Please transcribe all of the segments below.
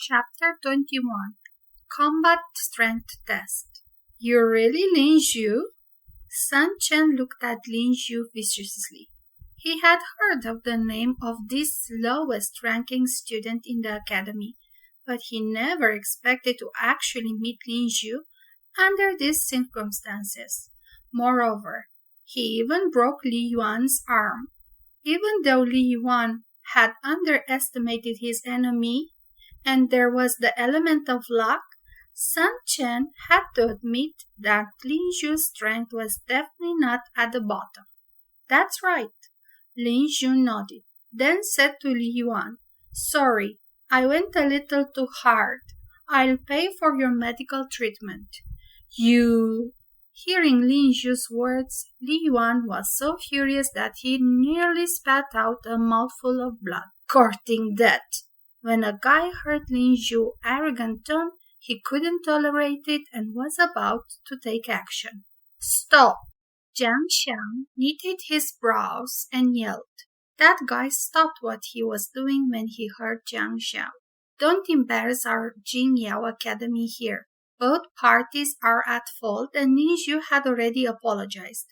Chapter 21 Combat Strength Test. You're really Lin Xiu? Sun Chen looked at Lin Xiu viciously. He had heard of the name of this lowest-ranking student in the academy, but he never expected to actually meet Lin Xiu under these circumstances. Moreover, he even broke Li Yuan's arm. Even though Li Yuan had underestimated his enemy, and there was the element of luck, Sun Chen had to admit that Lin Xiu's strength was definitely not at the bottom. That's right, Lin Xiu nodded, then said to Li Yuan, "Sorry, I went a little too hard. I'll pay for your medical treatment." You... Hearing Lin Xiu's words, Li Yuan was so furious that he nearly spat out a mouthful of blood, courting death. When a guy heard Lin Xiu's arrogant tone, he couldn't tolerate it and was about to take action. "Stop!" Jiang Xiang knitted his brows and yelled. That guy stopped what he was doing when he heard Jiang Xiao. "Don't embarrass our Jingyao Academy here. Both parties are at fault and Lin Xiu had already apologized.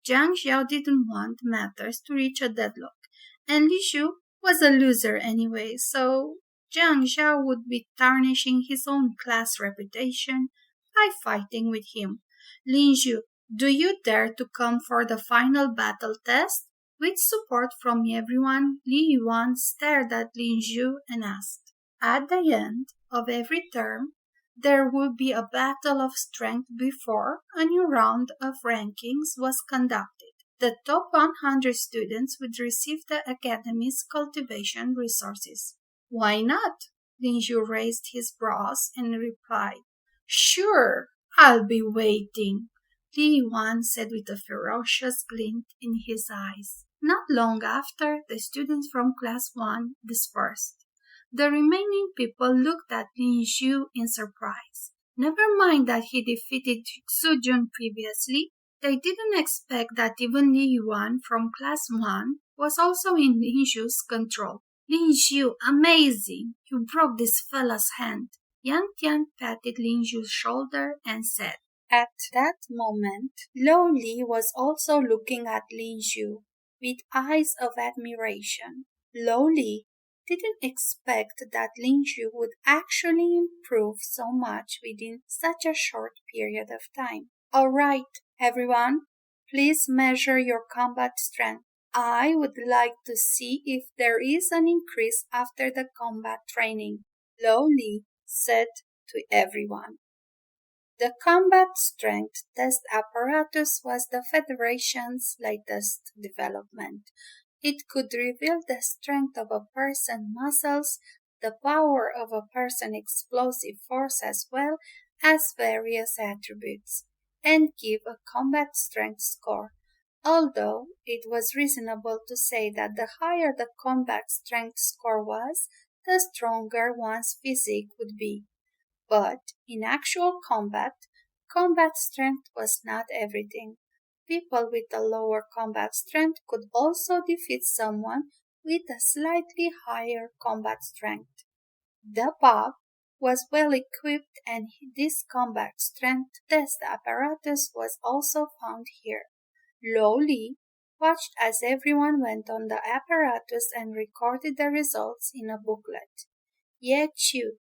Jiang Xiao didn't want matters to reach a deadlock, and Lin Xiu was a loser anyway, so Jiang Xiao would be tarnishing his own class reputation by fighting with him. Lin Xiu, do you dare to come for the final battle test?" With support from everyone, Li Yuan stared at Lin Xiu and asked. At the end of every term, there would be a battle of strength before a new round of rankings was conducted. The top 100 students would receive the Academy's cultivation resources. "Why not?" Lin Xiu raised his brows and replied, "Sure, I'll be waiting," Li Yuan said with a ferocious glint in his eyes. Not long after, the students from Class 1 dispersed. The remaining people looked at Lin Xiu in surprise. Never mind that he defeated Xu Jun previously, they didn't expect that even Li Yuan from Class 1 was also in Lin Xiu's control. "Lin Xiu, amazing! You broke this fella's hand." Yang Tian patted Lin Xiu's shoulder and said. At that moment, Lo Li was also looking at Lin Xiu with eyes of admiration. Lo Li didn't expect that Lin Xiu would actually improve so much within such a short period of time. "All right, everyone, please measure your combat strength. I would like to see if there is an increase after the combat training," Lo Li said to everyone. The combat strength test apparatus was the Federation's latest development. It could reveal the strength of a person's muscles, the power of a person's explosive force as well as various attributes, and give a combat strength score, although it was reasonable to say that the higher the combat strength score was, the stronger one's physique would be. But in actual combat, combat strength was not everything. People with a lower combat strength could also defeat someone with a slightly higher combat strength. The Bob was well equipped, and this combat strength test apparatus was also found here. Lo Li watched as everyone went on the apparatus and recorded the results in a booklet. Ye Chu,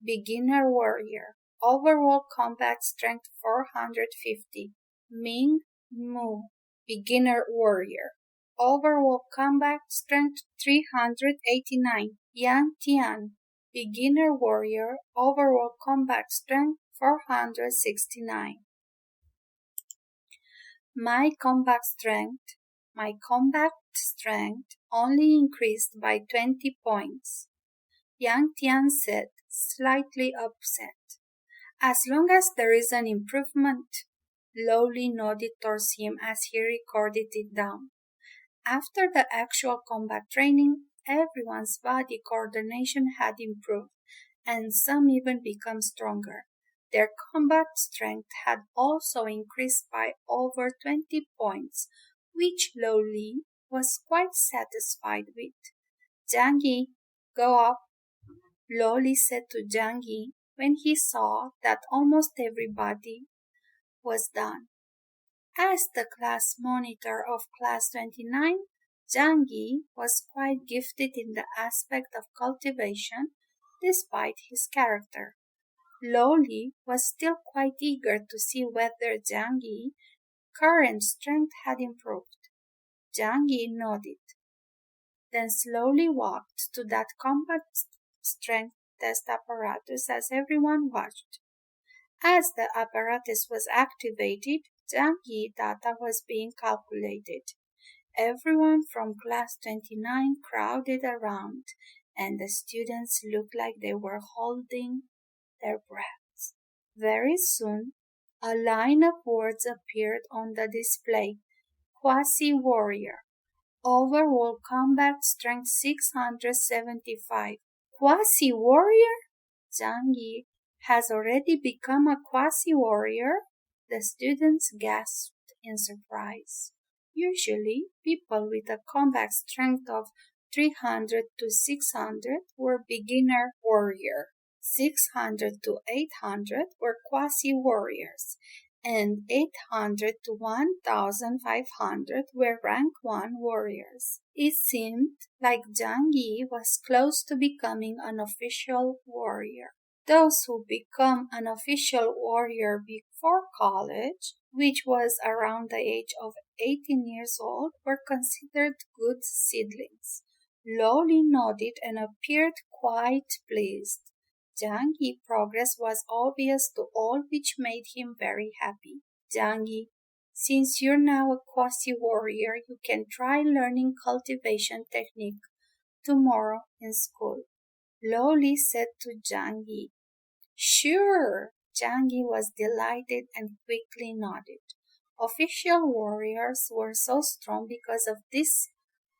beginner warrior, overall combat strength 450. Ming Mu, beginner warrior, overall combat strength 389. Yang Tian, beginner warrior, overall combat strength 469. My combat strength only increased by 20 points, Yang Tian said, slightly upset. "As long as there is an improvement," Lo Li nodded towards him as he recorded it down. After the actual combat training, everyone's body coordination had improved, and some even become stronger. Their combat strength had also increased by over 20 points, which Lo Li was quite satisfied with. "Jiang Yi, go up," Loli said to Jiang Yi when he saw that almost everybody was done. As the class monitor of Class 29, Jiang Yi was quite gifted in the aspect of cultivation despite his character. Loli was still quite eager to see whether Jiang Yi's current strength had improved. Jiang Yi nodded, then slowly walked to that combat strength test apparatus as everyone watched. As the apparatus was activated, Jiang Yi data was being calculated. Everyone from Class 29 crowded around, and the students looked like they were holding their breaths. Very soon, a line of words appeared on the display. Quasi-warrior. Overall combat strength 675. Quasi-warrior? Jiang Yi has already become a quasi-warrior? The students gasped in surprise. Usually, people with a combat strength of 300 to 600 were beginner warrior. 600 to 800 were quasi-warriors, and 800 to 1,500 were rank 1 warriors. It seemed like Jiang Yi was close to becoming an official warrior. Those who become an official warrior before college, which was around the age of 18 years old, were considered good seedlings. Loli nodded and appeared quite pleased. Jiang Yi's progress was obvious to all, which made him very happy. Jiang Yi, since you're now a quasi-warrior, you can try learning cultivation technique tomorrow in school. Loli said to Jiang Yi. Sure! Jiang Yi was delighted and quickly nodded. Official warriors were so strong because of this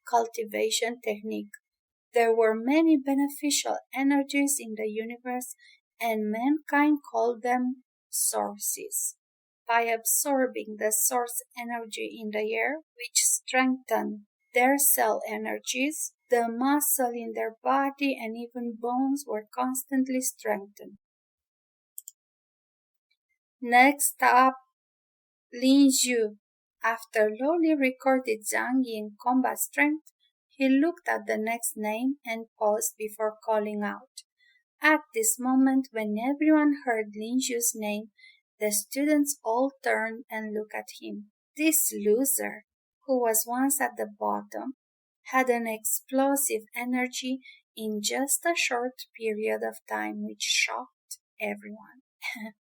cultivation technique. There were many beneficial energies in the universe, and mankind called them sources. By absorbing the source energy in the air, which strengthened their cell energies, the muscle in their body and even bones were constantly strengthened. Next up, Lin Xiu. After Loli recorded Jiang Yi in combat strength, he looked at the next name and paused before calling out. At this moment, when everyone heard Lin Xiu's name, the students all turned and looked at him. This loser, who was once at the bottom, had an explosive energy in just a short period of time which shocked everyone.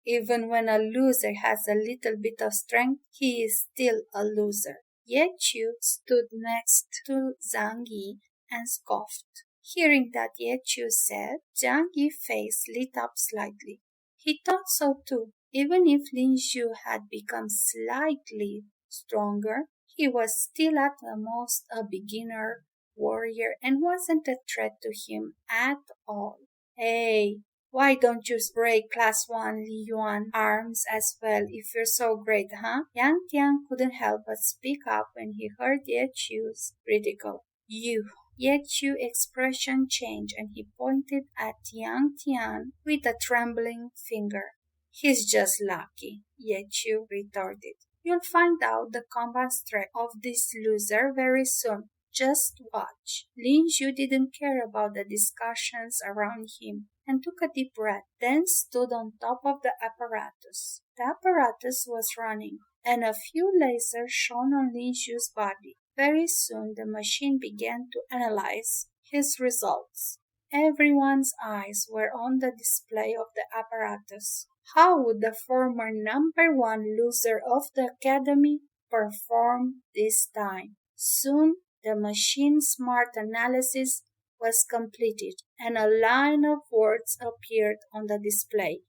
Even when a loser has a little bit of strength, he is still a loser. Ye Qiu stood next to Jiang Yi and scoffed. Hearing that Ye Qiu said, Jiang Yi's face lit up slightly. He thought so too. Even if Lin Xiu had become slightly stronger, he was still at the most a beginner warrior and wasn't a threat to him at all. Hey, why don't you break Class 1 Li Yuan arms as well if you're so great, huh? Yang Tian couldn't help but speak up when he heard Ye Qiu's ridicule. You. Ye Qiu's expression changed and he pointed at Yang Tian with a trembling finger. He's just lucky, Ye Qiu retorted. You'll find out the combat strength of this loser very soon. Just watch. Lin Xiu didn't care about the discussions around him and took a deep breath, then stood on top of the apparatus. The apparatus was running, and a few lasers shone on Lin Xiu's body. Very soon the machine began to analyze his results. Everyone's eyes were on the display of the apparatus. How would the former number 1 loser of the academy perform this time? Soon the machine's smart analysis was completed, and a line of words appeared on the display.